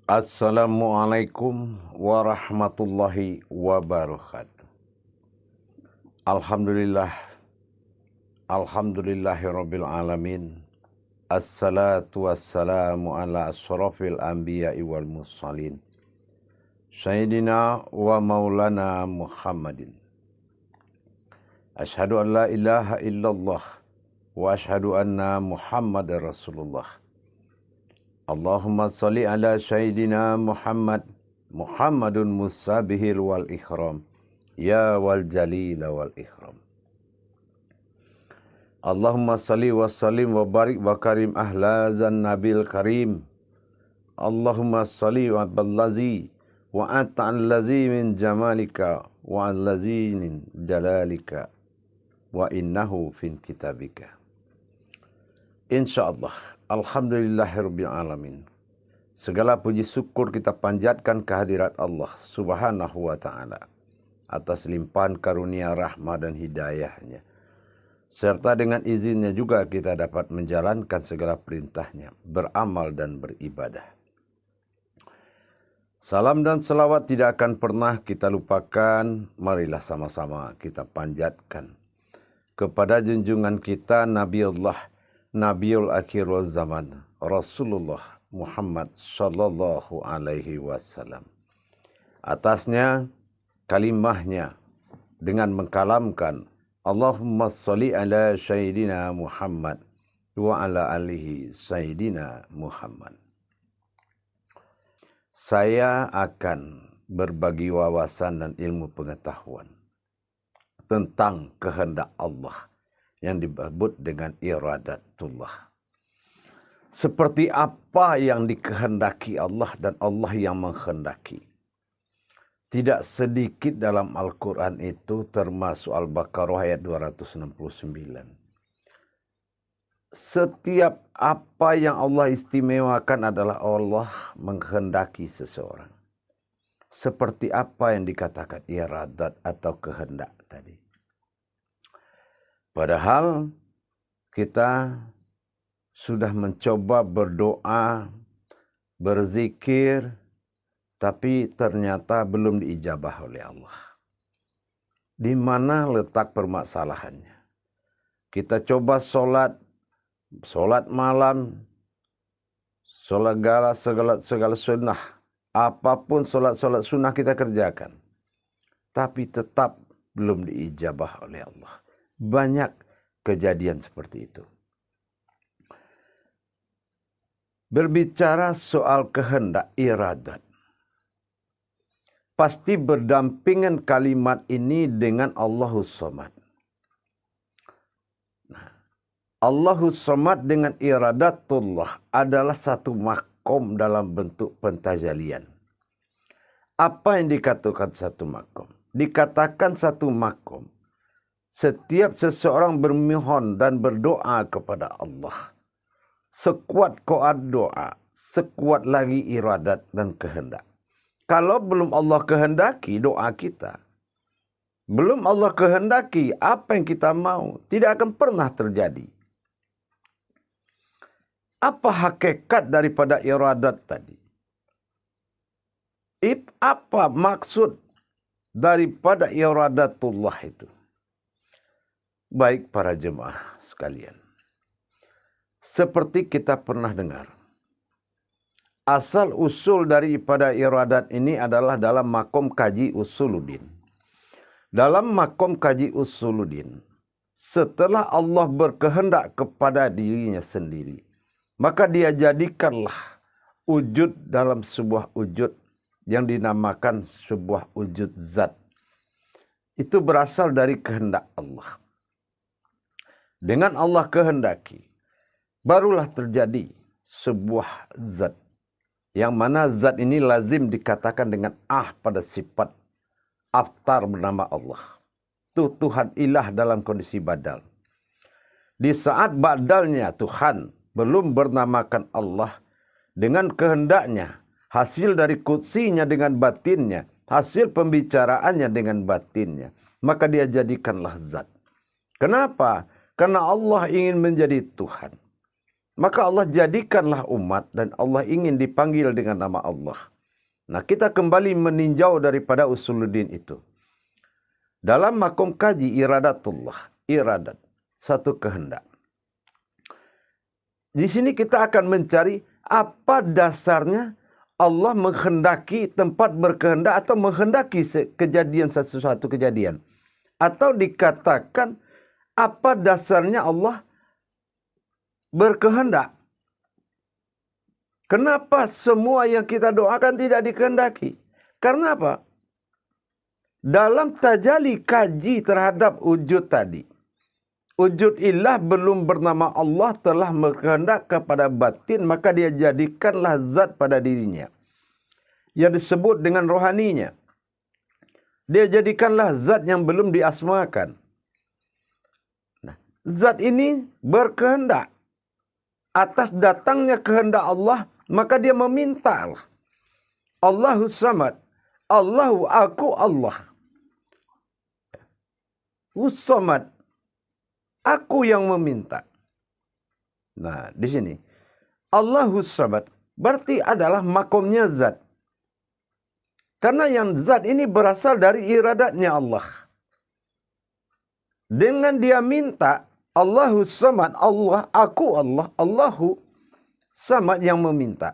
Assalamualaikum warahmatullahi wabarakatuh. Alhamdulillah, alhamdulillahirabbil alamin. Assalatu wassalamu ala asyrafil anbiya'i wal mursalin. Sayyidina wa maulana Muhammadin. Asyhadu an la ilaha illallah wa asyhadu anna Muhammadar Rasulullah. Allahumma salli ala Sayyidina Muhammad, Muhammadun musabihil wal ikhram, ya wal jalila wal ikhram. Allahumma salli wa sallim wa barik wa karim ahlazan nabil karim. Allahumma salli wa ballazi wa ata'allazi min jamalika wa allazi min jalalika wa innahu fin kitabika. InsyaAllah. Alhamdulillahirabbil alamin. Segala puji syukur kita panjatkan kehadirat Allah Subhanahu wa taala atas limpahan karunia rahmat dan hidayahnya. Serta dengan izinnya juga kita dapat menjalankan segala perintahnya, beramal dan beribadah. Salam dan selawat tidak akan pernah kita lupakan. Marilah sama-sama kita panjatkan kepada junjungan kita Nabiullah, Nabiul akhirul zaman, Rasulullah Muhammad sallallahu alaihi wasallam. Atasnya kalimahnya dengan mengkalamkan Allahumma sholli ala Sayyidina Muhammad wa ala alihi Sayyidina Muhammad. Saya akan berbagi wawasan dan ilmu pengetahuan tentang kehendak Allah yang disebut dengan iradatullah. Seperti apa yang dikehendaki Allah dan Allah yang menghendaki. Tidak sedikit dalam Al-Quran itu, termasuk Al-Baqarah ayat 269. Setiap apa yang Allah istimewakan adalah Allah menghendaki seseorang. Seperti apa yang dikatakan iradat atau kehendak tadi. Padahal kita sudah mencoba berdoa, berzikir, tapi ternyata belum diijabah oleh Allah. Di mana letak permasalahannya? Kita coba sholat malam, segala sunnah, apapun sholat sunnah kita kerjakan, tapi tetap belum diijabah oleh Allah. Banyak kejadian seperti itu. Berbicara soal kehendak iradat, pasti berdampingan kalimat ini dengan Allahus Samad. Nah, Allahus Samad dengan iradatullah adalah satu makom dalam bentuk pentajalian. Apa yang dikatakan satu makom? Dikatakan satu makom. Setiap seseorang bermohon dan berdoa kepada Allah, sekuat kuat doa, sekuat lagi iradat dan kehendak. Kalau belum Allah kehendaki doa kita, belum Allah kehendaki apa yang kita mau, tidak akan pernah terjadi. Apa hakikat daripada iradat tadi? Apa maksud daripada iradatullah itu? Baik para jemaah sekalian, seperti kita pernah dengar, asal usul daripada iradat ini adalah dalam makom kaji usuluddin. Dalam makom kaji usuluddin, setelah Allah berkehendak kepada dirinya sendiri, maka dia jadikanlah wujud dalam sebuah wujud yang dinamakan sebuah wujud zat. Itu berasal dari kehendak Allah. Dengan Allah kehendaki, barulah terjadi sebuah zat. Yang mana zat ini lazim dikatakan dengan pada sifat aftar bernama Allah. Itu Tuhan ilah dalam kondisi badal. Di saat badalnya Tuhan belum bernamakan Allah, dengan kehendaknya, hasil dari kutsinya dengan batinnya, hasil pembicaraannya dengan batinnya, maka dia jadikanlah zat. Kenapa? Karena Allah ingin menjadi Tuhan. Maka Allah jadikanlah umat dan Allah ingin dipanggil dengan nama Allah. Nah, kita kembali meninjau daripada usuluddin itu. Dalam makom kaji iradatullah, iradat, satu kehendak. Di sini kita akan mencari apa dasarnya Allah menghendaki tempat berkehendak atau menghendaki kejadian sesuatu kejadian. Atau dikatakan apa dasarnya Allah berkehendak. Kenapa semua yang kita doakan tidak dikehendaki? Karena apa? Dalam tajalli kaji terhadap wujud tadi, wujud ilah belum bernama Allah telah berkehendak kepada batin, maka dia jadikanlah zat pada dirinya yang disebut dengan rohaninya. Dia jadikanlah zat yang belum diasmakan. Nah, zat ini berkehendak. Atas datangnya kehendak Allah, maka dia meminta. Allahus Samad. Allahu aku Allah. Us-Samad. Aku yang meminta. Nah, di sini. Allahus Samad. Berarti adalah makomnya zat. Karena yang zat ini berasal dari iradatnya Allah. Dengan dia minta, Allahus Samad, Allah, aku Allah, Allahu Samad yang meminta.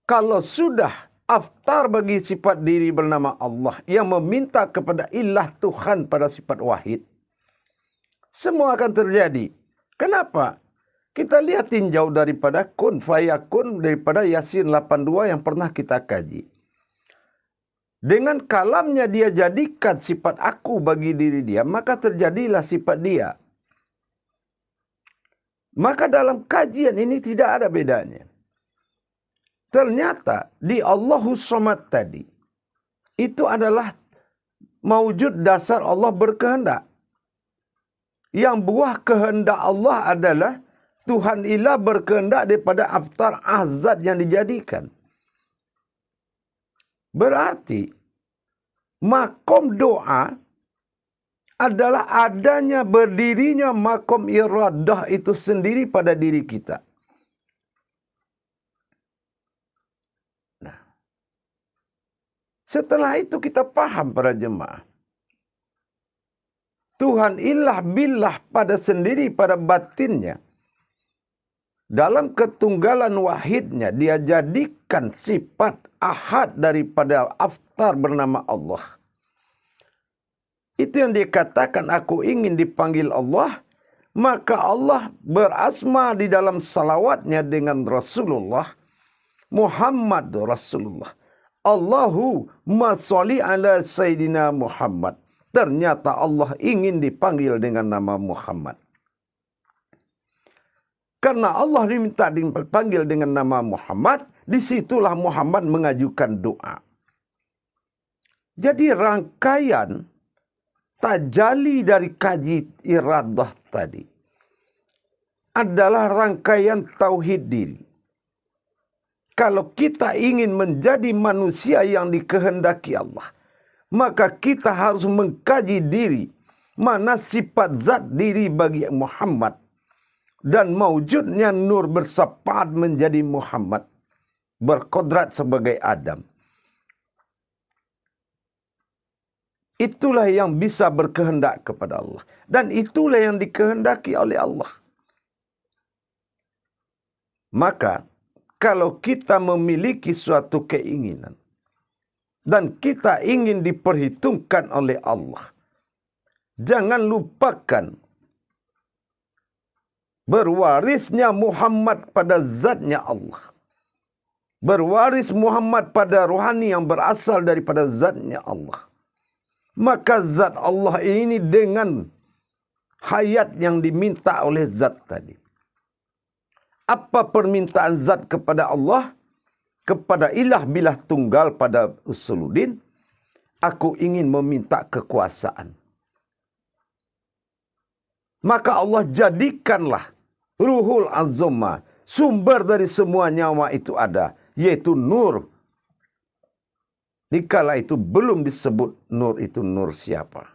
Kalau sudah aftar bagi sifat diri bernama Allah yang meminta kepada ilah Tuhan pada sifat wahid, semua akan terjadi. Kenapa? Kita lihat tinjau daripada kun fayakun daripada Yasin 82 yang pernah kita kaji. Dengan kalamnya dia jadikan sifat aku bagi diri dia, maka terjadilah sifat dia. Maka dalam kajian ini tidak ada bedanya. Ternyata di Allahus Samad tadi, itu adalah maujud dasar Allah berkehendak. Yang buah kehendak Allah adalah Tuhan ilah berkehendak daripada aftar azad yang dijadikan. Berarti makom doa adalah adanya berdirinya makom iradah itu sendiri pada diri kita. Nah, setelah itu kita paham para jemaah. Tuhan ilah billah pada sendiri pada batinnya. Dalam ketunggalan wahidnya dia jadikan sifat ahad daripada aftar bernama Allah. Itu yang dikatakan aku ingin dipanggil Allah. Maka Allah berasma di dalam salawatnya dengan Rasulullah. Muhammad Rasulullah. Allahumma sholli ala Sayyidina Muhammad. Ternyata Allah ingin dipanggil dengan nama Muhammad. Karena Allah diminta dipanggil dengan nama Muhammad, disitulah Muhammad mengajukan doa. Jadi rangkaian tajalli dari kaji iradah tadi adalah rangkaian tauhid diri. Kalau kita ingin menjadi manusia yang dikehendaki Allah, maka kita harus mengkaji diri. Mana sifat zat diri bagi Muhammad. Dan maujudnya nur bersapaat menjadi Muhammad. Berkodrat sebagai Adam. Itulah yang bisa berkehendak kepada Allah. Dan itulah yang dikehendaki oleh Allah. Maka, kalau kita memiliki suatu keinginan. Dan kita ingin diperhitungkan oleh Allah. Jangan lupakan berwarisnya Muhammad pada zatnya Allah. Berwaris Muhammad pada rohani yang berasal daripada zatnya Allah. Maka zat Allah ini dengan hayat yang diminta oleh zat tadi. Apa permintaan zat kepada Allah? Kepada ilah bilah tunggal pada usuluddin. Aku ingin meminta kekuasaan. Maka Allah jadikanlah ruhul azoma. Sumber dari semua nyawa itu ada. Yaitu nur. Dikala itu belum disebut nur itu nur siapa.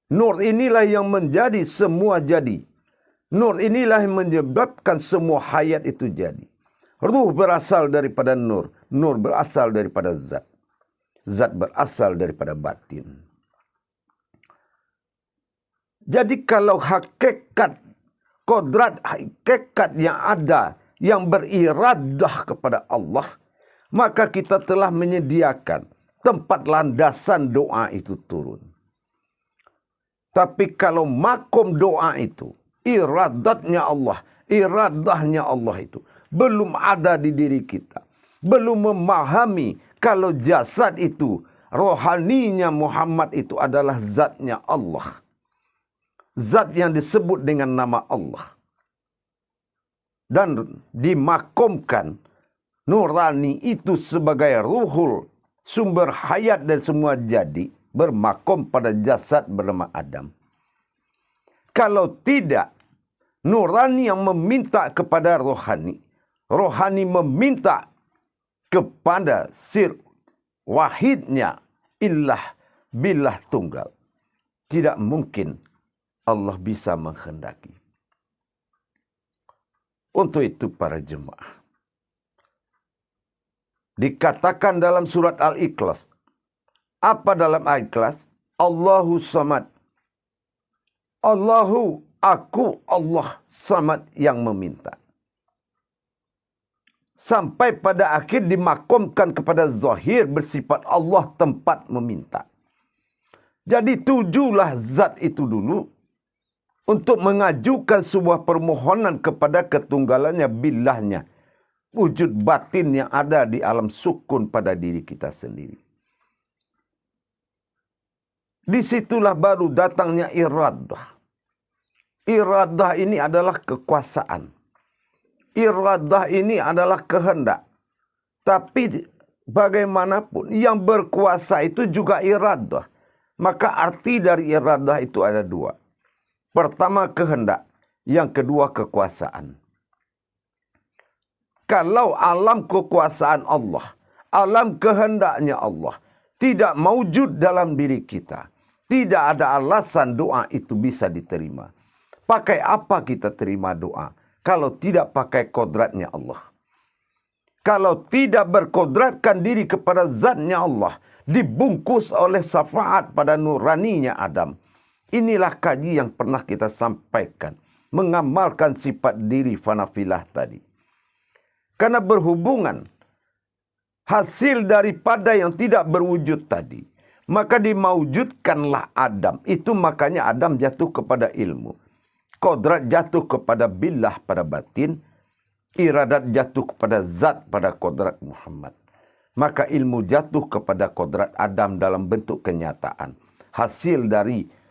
Nur inilah yang menjadi semua jadi. Nur inilah yang menyebabkan semua hayat itu jadi. Ruh berasal daripada nur. Nur berasal daripada zat. Zat berasal daripada batin. Jadi kalau hakikat, kodrat, hakikat yang ada, yang beriradah kepada Allah, maka kita telah menyediakan tempat landasan doa itu turun. Tapi kalau makom doa itu, iradatnya Allah, iradahnya Allah itu belum ada di diri kita. Belum memahami kalau jasad itu, rohaninya Muhammad itu adalah zatnya Allah. Zat yang disebut dengan nama Allah. Dan dimakomkan nurani itu sebagai ruhul, sumber hayat dan semua jadi, bermakom pada jasad bernama Adam. Kalau tidak, nurani yang meminta kepada rohani, rohani meminta kepada sir wahidnya, illah billah tunggal. Tidak mungkin Allah bisa menghendaki. Untuk itu para jemaah, dikatakan dalam surat Al-Ikhlas. Apa dalam Al-Ikhlas? Allahu samad. Allahu, aku, Allah samad yang meminta. Sampai pada akhir dimakomkan kepada zahir bersifat Allah tempat meminta. Jadi tujulah zat itu dulu untuk mengajukan sebuah permohonan kepada ketunggalannya, billahnya. Wujud batin yang ada di alam sukun pada diri kita sendiri. Disitulah baru datangnya iradah. Iradah ini adalah kekuasaan. Iradah ini adalah kehendak. Tapi bagaimanapun yang berkuasa itu juga iradah. Maka arti dari iradah itu ada dua. Pertama kehendak, yang kedua kekuasaan. Kalau alam kekuasaan Allah, alam kehendaknya Allah tidak mewujud dalam diri kita, tidak ada alasan doa itu bisa diterima. Pakai apa kita terima doa kalau tidak pakai kodratnya Allah? Kalau tidak berkodratkan diri kepada zatnya Allah, dibungkus oleh syafaat pada nuraninya Adam. Inilah kaji yang pernah kita sampaikan. Mengamalkan sifat diri fanafilah tadi. Karena berhubungan hasil daripada yang tidak berwujud tadi. Maka dimaujudkanlah Adam. Itu makanya Adam jatuh kepada ilmu. Kodrat jatuh kepada billah pada batin. Iradat jatuh kepada zat pada kodrat Muhammad. Maka ilmu jatuh kepada kodrat Adam dalam bentuk kenyataan. Hasil dari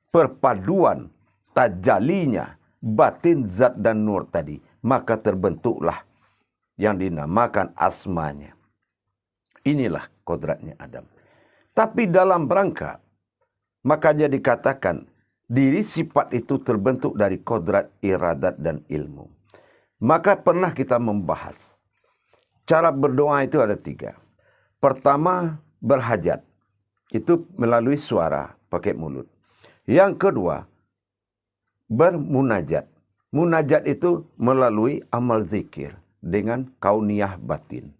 perpaduan tajalinya batin zat dan nur tadi, maka terbentuklah yang dinamakan asmanya. Inilah kodratnya Adam. Tapi dalam rangka, makanya dikatakan diri sifat itu terbentuk dari kodrat, iradat dan ilmu. Maka pernah kita membahas cara berdoa itu ada 3. Pertama berhajat, itu melalui suara pakai mulut. Yang kedua, bermunajat. Munajat itu melalui amal zikir dengan kauniyah batin.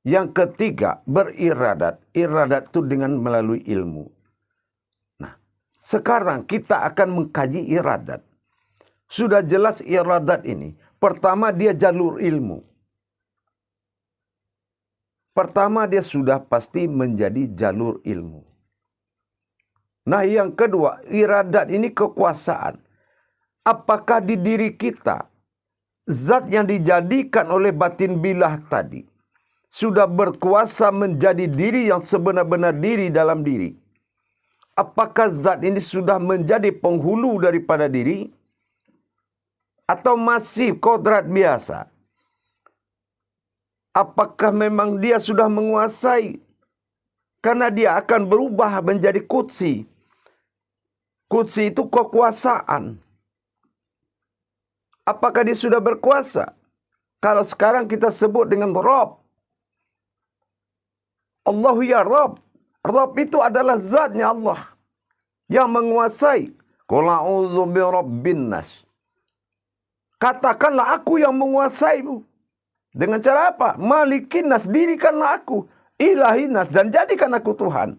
Yang ketiga, beriradat. Iradat itu dengan melalui ilmu. Nah, sekarang kita akan mengkaji iradat. Sudah jelas iradat ini. Pertama, dia jalur ilmu. Pertama, dia sudah pasti menjadi jalur ilmu. Nah, yang kedua, iradat ini kekuasaan. Apakah di diri kita, zat yang dijadikan oleh batin bilah tadi, sudah berkuasa menjadi diri yang sebenar-benar diri dalam diri? Apakah zat ini sudah menjadi penghulu daripada diri? Atau masih kodrat biasa? Apakah memang dia sudah menguasai? Karena dia akan berubah menjadi qudsi. Qudsi itu kekuasaan. Apakah dia sudah berkuasa? Kalau sekarang kita sebut dengan Rabb. Allahu ya Rabb. Rabb itu adalah zatnya Allah yang menguasai. Qul a'udzu birabbin nas. Katakanlah aku yang menguasaimu. Dengan cara apa? Malikin nas, dirikanlah aku. Ilahin nas, dan jadikan aku Tuhan.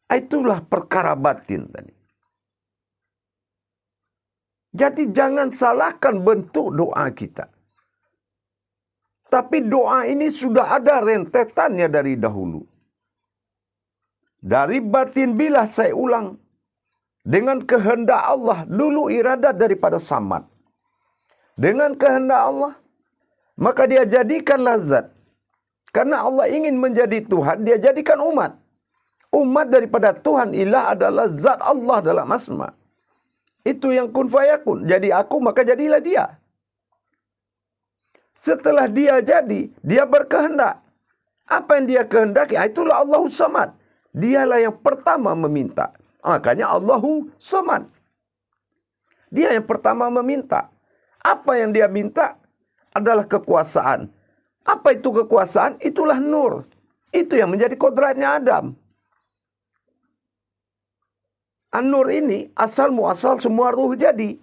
Itulah perkara batin tadi. Jadi jangan salahkan bentuk doa kita. Tapi doa ini sudah ada rentetannya dari dahulu. Dari batin bilah, saya ulang. Dengan kehendak Allah, dulu iradat daripada samad. Dengan kehendak Allah, maka dia jadikanlah zat. Karena Allah ingin menjadi Tuhan, dia jadikan umat. Umat daripada Tuhan ilah adalah zat Allah dalam asma. Itu yang kun fayakun. Jadi aku, maka jadilah dia. Setelah dia jadi, dia berkehendak. Apa yang dia kehendaki? Itulah Allahus Samad. Dialah yang pertama meminta. Makanya Allahu Samad. Dia yang pertama meminta. Apa yang dia minta adalah kekuasaan. Apa itu kekuasaan? Itulah nur. Itu yang menjadi kodratnya Adam. An-Nur ini asal muasal semua ruh jadi.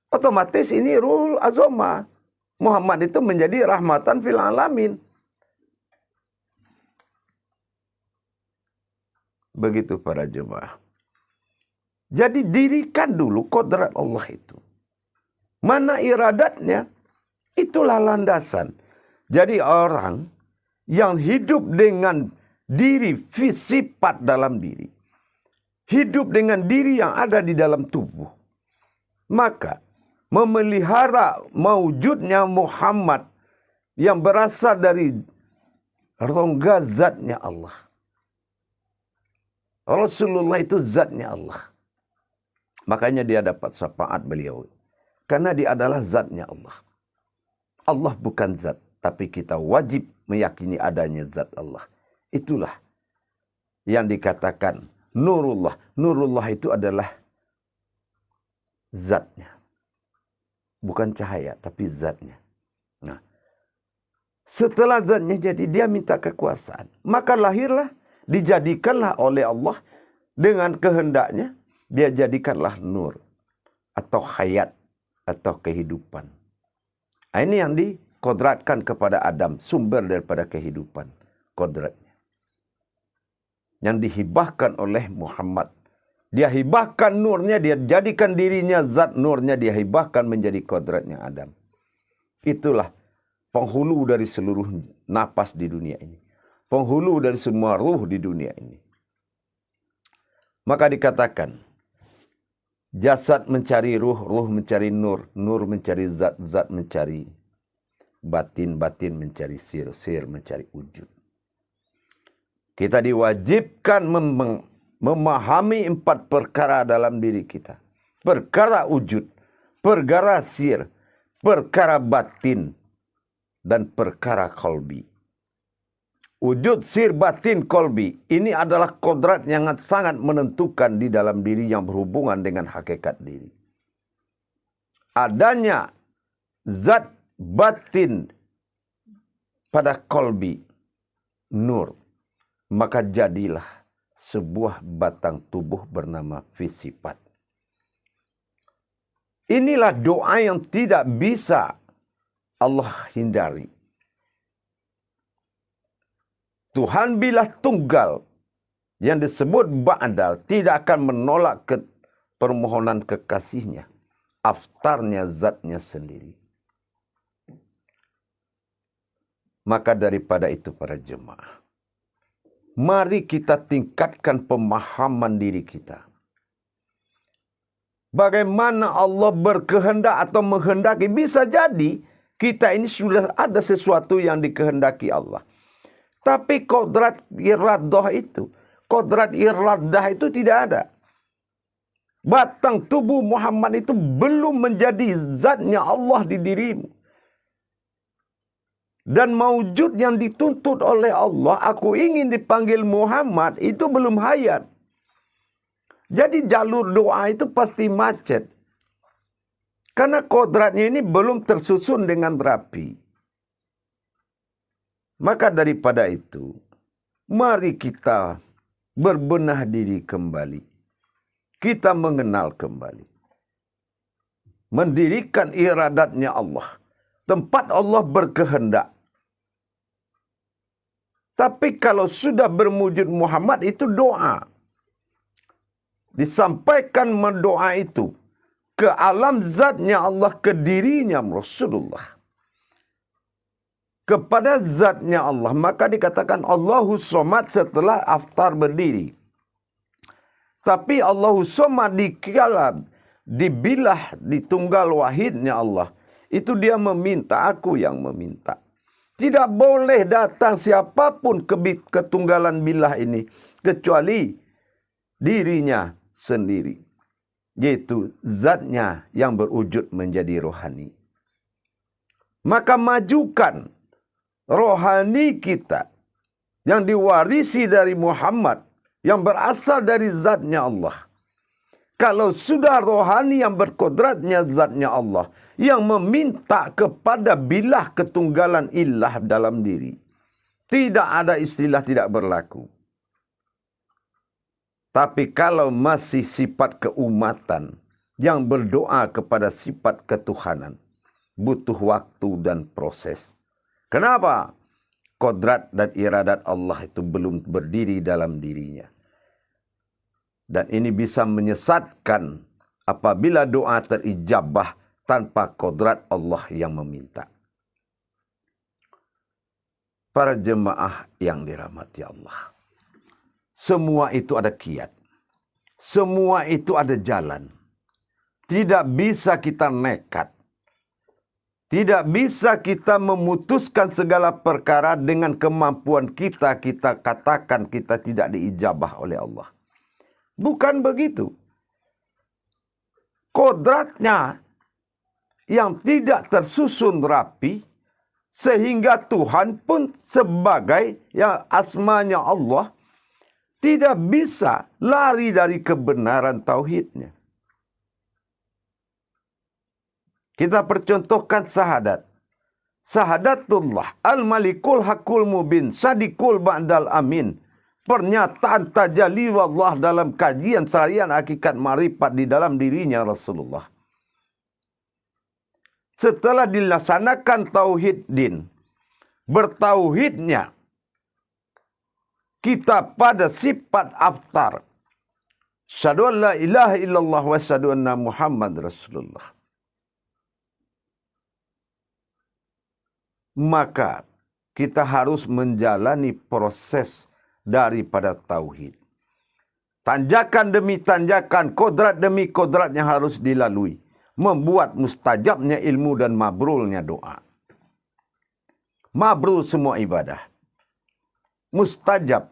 Otomatis ini ruhul azoma. Muhammad itu menjadi rahmatan fil alamin. Begitu para jemaah. Jadi dirikan dulu kodrat Allah itu. Mana iradatnya? Itulah landasan. Jadi orang yang hidup dengan diri, sifat dalam diri. Hidup dengan diri yang ada di dalam tubuh. Maka memelihara mewujudnya Muhammad yang berasal dari rongga zatnya Allah. Rasulullah itu zatnya Allah. Makanya dia dapat syafaat beliau. Karena dia adalah zatnya Allah. Allah bukan zat, tapi kita wajib meyakini adanya zat Allah. Itulah yang dikatakan nurullah. Nurullah itu adalah zatnya. Bukan cahaya, tapi zatnya. Nah, setelah zatnya jadi, dia minta kekuasaan. Maka lahirlah, dijadikanlah oleh Allah dengan kehendaknya, dia jadikanlah nur. Atau hayat, atau kehidupan. Nah, ini yang dikodratkan kepada Adam, sumber daripada kehidupan. Kodratnya. Yang dihibahkan oleh Muhammad. Dia hibahkan nurnya, dia jadikan dirinya zat nurnya, dia hibahkan menjadi kodratnya Adam. Itulah penghulu dari seluruh napas di dunia ini. Penghulu dari semua ruh di dunia ini. Maka dikatakan, jasad mencari ruh, ruh mencari nur, nur mencari zat, zat mencari batin, batin mencari sir, sir mencari wujud. Kita diwajibkan memahami 4 perkara dalam diri kita. Perkara wujud, perkara sir, perkara batin, dan perkara kolbi. Wujud, sir, batin, kolbi. Ini adalah kodrat yang sangat menentukan di dalam diri yang berhubungan dengan hakikat diri. Adanya zat batin pada kolbi, nur. Maka jadilah sebuah batang tubuh bernama fisifat. Inilah doa yang tidak bisa Allah hindari. Tuhan bila tunggal yang disebut ba'dal tidak akan menolak permohonan kekasihnya. Aftarnya zatnya sendiri. Maka daripada itu para jemaah, mari kita tingkatkan pemahaman diri kita. Bagaimana Allah berkehendak atau menghendaki. Bisa jadi kita ini sudah ada sesuatu yang dikehendaki Allah. Tapi kodrat iradah itu, kodrat iradah itu tidak ada. Batang tubuh Muhammad itu belum menjadi zatnya Allah di dirimu. Dan maujud yang dituntut oleh Allah, aku ingin dipanggil Muhammad, itu belum hayat. Jadi jalur doa itu pasti macet. Karena kodratnya ini belum tersusun dengan rapi. Maka daripada itu, mari kita berbenah diri kembali. Kita mengenal kembali. Mendirikan iradatnya Allah. Tempat Allah berkehendak. Tapi kalau sudah berwujud Muhammad itu doa. Disampaikan mendoa itu ke alam zatnya Allah, ke dirinya Rasulullah. Kepada zatnya Allah. Maka dikatakan Allahus Somad setelah aftar berdiri. Tapi Allahus Somad dibilah di tunggal wahidnya Allah. Itu dia meminta, aku yang meminta. Tidak boleh datang siapapun ke ketunggalan bilah ini. Kecuali dirinya sendiri. Yaitu zatnya yang berwujud menjadi rohani. Maka majukan rohani kita yang diwarisi dari Muhammad, yang berasal dari zatnya Allah. Kalau sudah rohani yang berkodratnya zatnya Allah, yang meminta kepada bilah ketunggalan ilah dalam diri, tidak ada istilah tidak berlaku. Tapi kalau masih sifat keumatan yang berdoa kepada sifat ketuhanan, butuh waktu dan proses. Kenapa? Kodrat dan iradat Allah itu belum berdiri dalam dirinya. Dan ini bisa menyesatkan apabila doa terijabah tanpa kodrat Allah yang meminta. Para jemaah yang dirahmati Allah. Semua itu ada kiat. Semua itu ada jalan. Tidak bisa kita nekat. Tidak bisa kita memutuskan segala perkara dengan kemampuan kita. Kita katakan kita tidak diijabah oleh Allah. Bukan begitu. Kodratnya yang tidak tersusun rapi, sehingga Tuhan pun sebagai yang asmanya Allah tidak bisa lari dari kebenaran tauhidnya. Kita percontohkan syahadat. Syahadatullah al-malikul hakul mubin sadikul ba'dal amin. Pernyataan tajalli wallah dalam kajian seharian hakikat marifat di dalam dirinya Rasulullah. Setelah dilaksanakan tauhid din, bertauhidnya kita pada sifat aftar. Syahadu an la ilaha illallah wa syahadu anna Muhammad Rasulullah. Maka kita harus menjalani proses daripada tauhid. Tanjakan demi tanjakan, kodrat demi kodrat yang harus dilalui. Membuat mustajabnya ilmu dan mabrulnya doa. Mabrul semua ibadah. Mustajab.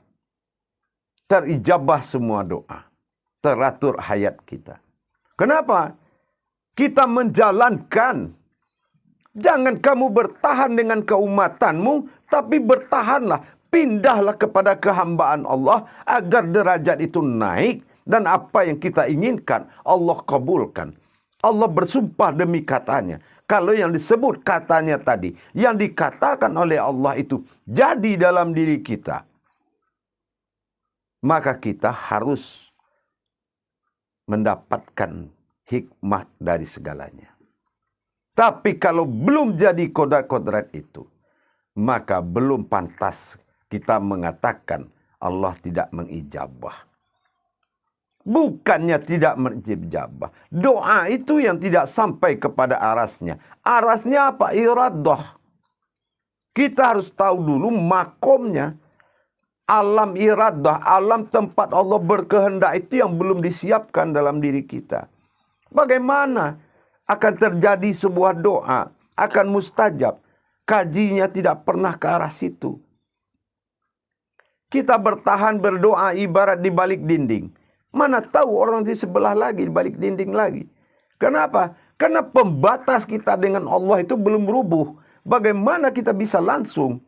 Terijabah semua doa. Teratur hayat kita. Kenapa? Kita menjalankan. Jangan kamu bertahan dengan keumatanmu, tapi bertahanlah, pindahlah kepada kehambaan Allah agar derajat itu naik dan apa yang kita inginkan Allah kabulkan. Allah bersumpah demi katanya. Kalau yang disebut katanya tadi, yang dikatakan oleh Allah itu jadi dalam diri kita, maka kita harus mendapatkan hikmah dari segalanya. Tapi kalau belum jadi kodrat-kodrat itu, maka belum pantas kita mengatakan Allah tidak mengijabah. Bukannya tidak mengijabah. Doa itu yang tidak sampai kepada arasnya. Arasnya apa? Iradah. Kita harus tahu dulu makomnya. Alam iradah, alam tempat Allah berkehendak itu yang belum disiapkan dalam diri kita. Bagaimana akan terjadi sebuah doa, akan mustajab. Kajinya tidak pernah ke arah situ. Kita bertahan berdoa ibarat di balik dinding. Mana tahu orang di sebelah lagi, di balik dinding lagi. Kenapa? Karena pembatas kita dengan Allah itu belum rubuh. Bagaimana kita bisa langsung?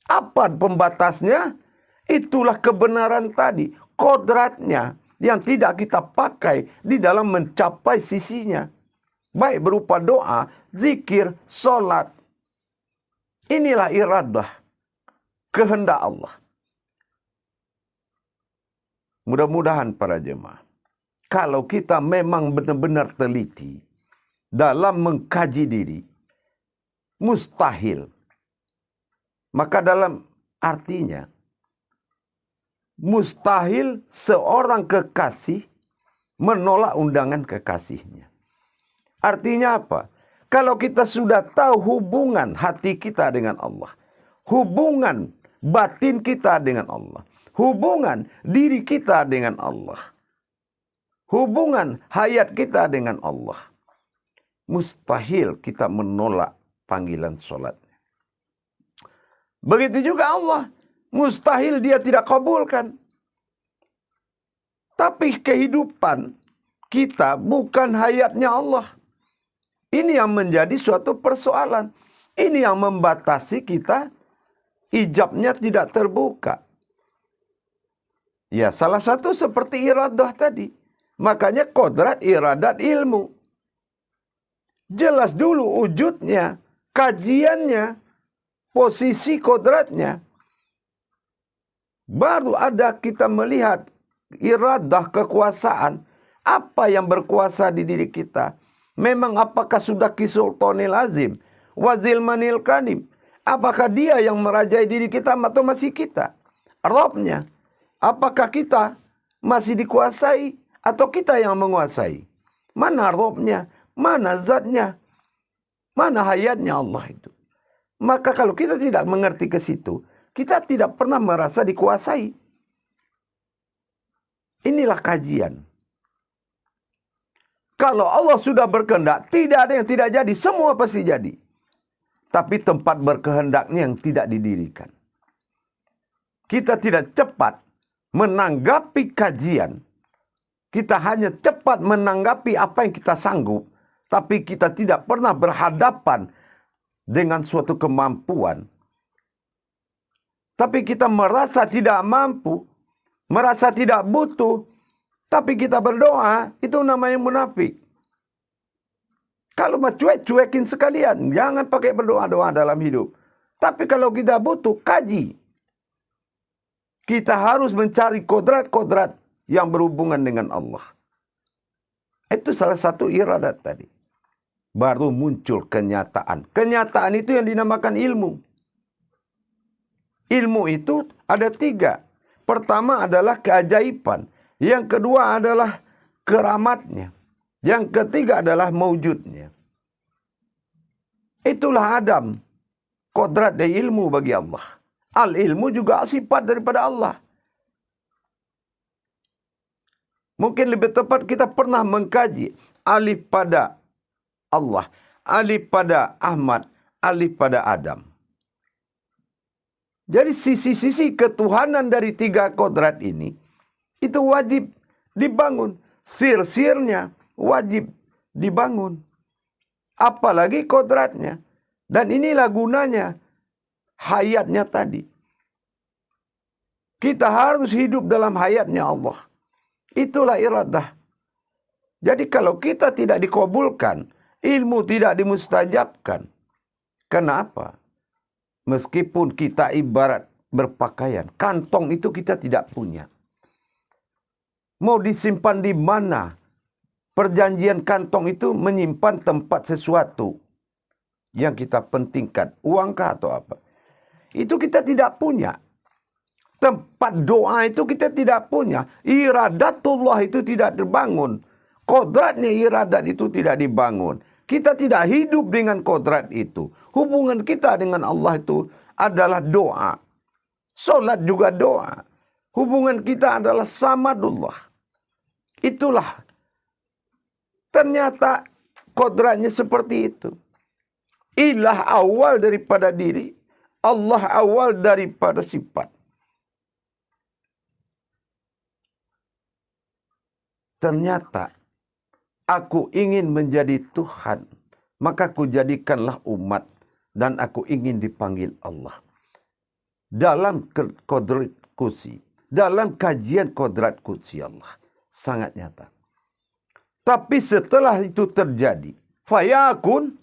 Apa pembatasnya? Itulah kebenaran tadi. Kodratnya yang tidak kita pakai di dalam mencapai sisinya. Baik berupa doa, zikir, sholat. Inilah iradah. Kehendak Allah. mudah-mudahan para jemaah, kalau kita memang benar-benar teliti dalam mengkaji diri, mustahil. Maka dalam artinya, mustahil seorang kekasih menolak undangan kekasihnya. Artinya apa? Kalau kita sudah tahu hubungan hati kita dengan Allah, hubungan batin kita dengan Allah, hubungan diri kita dengan Allah, hubungan hayat kita dengan Allah, mustahil kita menolak panggilan sholat. Begitu juga Allah, mustahil dia tidak kabulkan. Tapi kehidupan kita bukan hayatnya Allah. Ini yang menjadi suatu persoalan. Ini yang membatasi kita, ijabnya tidak terbuka. Ya, salah satu seperti iradah tadi. Makanya kodrat, iradat, ilmu. Jelas dulu wujudnya, kajiannya, posisi kodratnya. Baru ada kita melihat iradah, kekuasaan. Apa yang berkuasa di diri kita? Memang apakah sudah kisultanil azim, wazil manil kanim? Apakah dia yang merajai diri kita atau masih kita? Robnya, apakah kita masih dikuasai atau kita yang menguasai? Mana robnya? Mana zatnya? Mana hayatnya Allah itu? Maka kalau kita tidak mengerti ke situ, kita tidak pernah merasa dikuasai. Inilah kajian. Kalau Allah sudah berkehendak, tidak ada yang tidak jadi, semua pasti jadi. Tapi tempat berkehendaknya yang tidak didirikan. Kita tidak cepat menanggapi kajian. Kita hanya cepat menanggapi apa yang kita sanggup. Tapi kita tidak pernah berhadapan dengan suatu kemampuan. Tapi kita merasa tidak mampu, merasa tidak butuh, tapi kita berdoa, itu namanya munafik. Kalau mau cuekin sekalian, jangan pakai berdoa-doa dalam hidup. Tapi kalau kita butuh, kaji. Kita harus mencari kodrat-kodrat yang berhubungan dengan Allah. Itu salah satu iradat tadi. Baru muncul kenyataan. Kenyataan itu yang dinamakan ilmu. Ilmu itu ada 3. Pertama adalah keajaiban. Yang kedua adalah keramatnya. Yang ketiga adalah mewujudnya. Itulah Adam. Kodrat dan ilmu bagi Allah. Al-ilmu juga sifat daripada Allah. Mungkin lebih tepat kita pernah mengkaji alif pada Allah, alif pada Ahmad, alif pada Adam. Jadi sisi-sisi ketuhanan dari 3 kodrat ini, itu wajib dibangun. Sir-sirnya wajib dibangun. Apalagi kodratnya. Dan inilah gunanya hayatnya tadi. Kita harus hidup dalam hayatnya Allah. Itulah iradah. Jadi kalau kita tidak dikabulkan, ilmu tidak dimustajabkan. Kenapa? Meskipun kita ibarat berpakaian, kantong itu kita tidak punya. Mau disimpan di mana? Perjanjian kantong itu menyimpan tempat sesuatu yang kita pentingkan. Uangkah atau apa? Itu kita tidak punya. Tempat doa itu kita tidak punya. Iradatullah itu tidak terbangun. Kodratnya iradat itu tidak dibangun. Kita tidak hidup dengan kodrat itu. Hubungan kita dengan Allah itu adalah doa. Solat juga doa. Hubungan kita adalah samadullah. Itulah. Ternyata kodratnya seperti itu. Ilah awal daripada diri. Allah awal daripada sifat. Ternyata aku ingin menjadi Tuhan. Maka aku jadikanlah umat. Dan aku ingin dipanggil Allah. Dalam kodrat kursi. Dalam kajian kodrat kursi Allah. Sangat nyata. Tapi setelah itu terjadi. Fayakun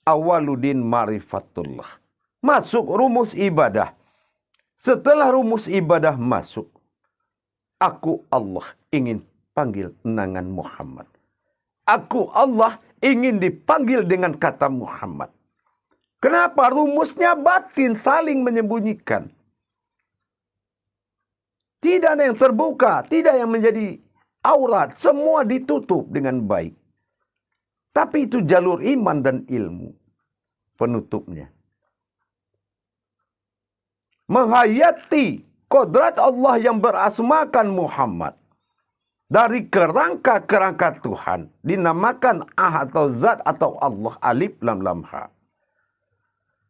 awaludin marifatullah. Masuk rumus ibadah. Setelah rumus ibadah masuk. Aku Allah ingin panggil nangan Muhammad. Aku Allah ingin dipanggil dengan kata Muhammad. Kenapa? Rumusnya batin, saling menyembunyikan. Tidak ada yang terbuka, tidak yang menjadi aurat. Semua ditutup dengan baik. Tapi itu jalur iman dan ilmu penutupnya. Menghayati kodrat Allah yang berasmakan Muhammad. Dari kerangka-kerangka Tuhan. Dinamakan Ahad atau Zat atau Allah. Alif lam lam ha.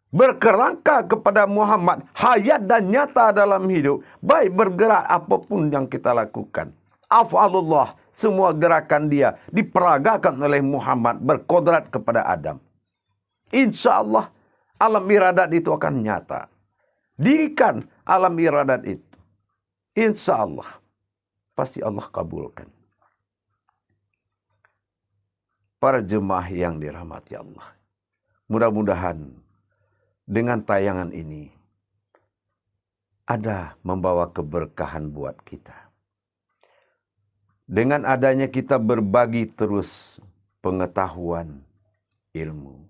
Berkerangka kepada Muhammad. Hayat dan nyata dalam hidup. Baik bergerak apapun yang kita lakukan. Af'alullah. Semua gerakan dia diperagakan oleh Muhammad. Berkodrat kepada Adam. Insya Allah alam iradat itu akan nyata. Dirikan alam iradat itu. Insya Allah. Pasti Allah kabulkan. Para jemaah yang dirahmati Allah. Mudah-mudahan dengan tayangan ini ada membawa keberkahan buat kita. Dengan adanya kita berbagi terus pengetahuan, ilmu.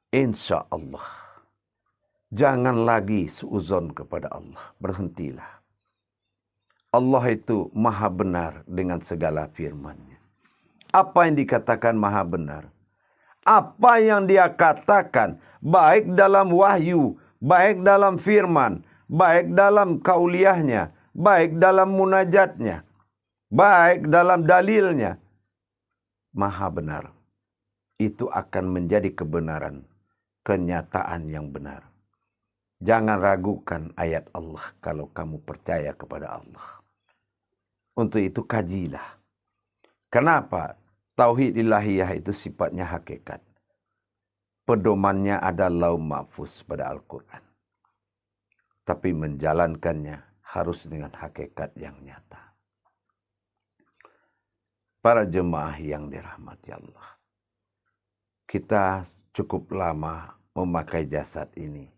Insya Allah. Jangan lagi suuzon kepada Allah. Berhentilah. Allah itu maha benar dengan segala firman-Nya. Apa yang dikatakan maha benar? Apa yang dia katakan, baik dalam wahyu, baik dalam firman, baik dalam kauliyahnya, baik dalam munajatnya, baik dalam dalilnya, maha benar. Itu akan menjadi kebenaran, kenyataan yang benar. Jangan ragukan ayat Allah kalau kamu percaya kepada Allah. Untuk itu kajilah. Kenapa? Tauhid ilahiyah itu sifatnya hakikat. Pedomannya ada laum mahfuz pada Al-Quran. Tapi menjalankannya harus dengan hakikat yang nyata. Para jemaah yang dirahmati Allah. Kita cukup lama memakai jasad ini.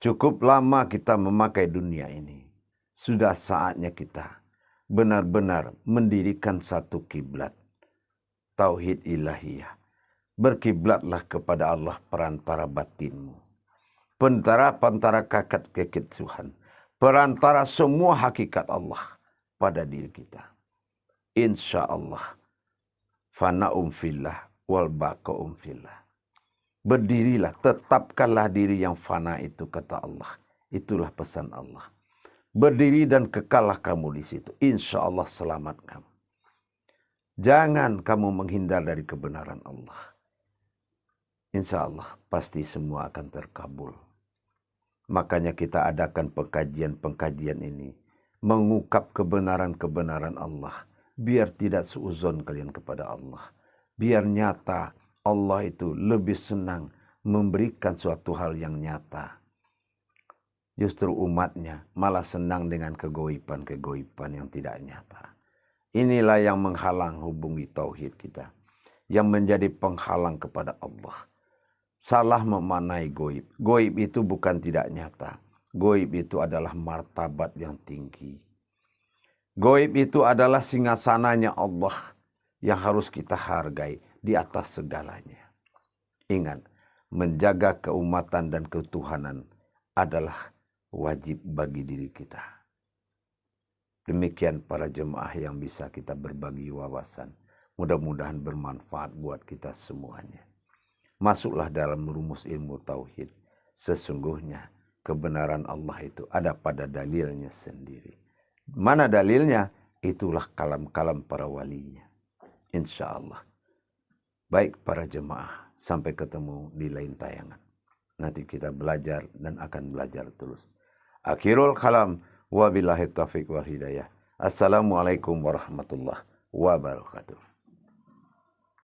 Cukup lama kita memakai dunia ini. Sudah saatnya kita benar-benar mendirikan satu kiblat. Tauhid ilahiyah. Berkiblatlah kepada Allah perantara batinmu. Perantara kakat kekit Tuhan. Perantara semua hakikat Allah pada diri kita. Insya Allah. Fana'um fillah wal baqa'um fillah. Berdirilah, tetapkanlah diri yang fana itu kata Allah. Itulah pesan Allah. Berdiri dan kekallah kamu di situ. Insya Allah selamat kamu. Jangan kamu menghindar dari kebenaran Allah. Insya Allah pasti semua akan terkabul. Makanya kita adakan pengkajian-pengkajian ini. Mengungkap kebenaran-kebenaran Allah. Biar tidak suuzon kalian kepada Allah. Biar nyata Allah itu lebih senang memberikan suatu hal yang nyata. Justru umatnya malah senang dengan kegoiban-kegoiban yang tidak nyata. Inilah yang menghalang hubungi tauhid kita. Yang menjadi penghalang kepada Allah. Salah memanai goib. Goib itu bukan tidak nyata. Goib itu adalah martabat yang tinggi. Goib itu adalah singgasananya Allah yang harus kita hargai di atas segalanya. Ingat, menjaga keumatan dan ketuhanan adalah wajib bagi diri kita. Demikian para jemaah yang bisa kita berbagi wawasan. Mudah-mudahan bermanfaat buat kita semuanya. Masuklah dalam rumus ilmu tauhid. Sesungguhnya kebenaran Allah itu ada pada dalilnya sendiri. Mana dalilnya? Itulah kalam-kalam para walinya. Insya Allah. Baik para jemaah, sampai ketemu di lain tayangan. Nanti kita belajar dan akan belajar terus. Akhirul kalam, wabillahi taufiq wal hidayah. Assalamualaikum warahmatullahi wabarakatuh.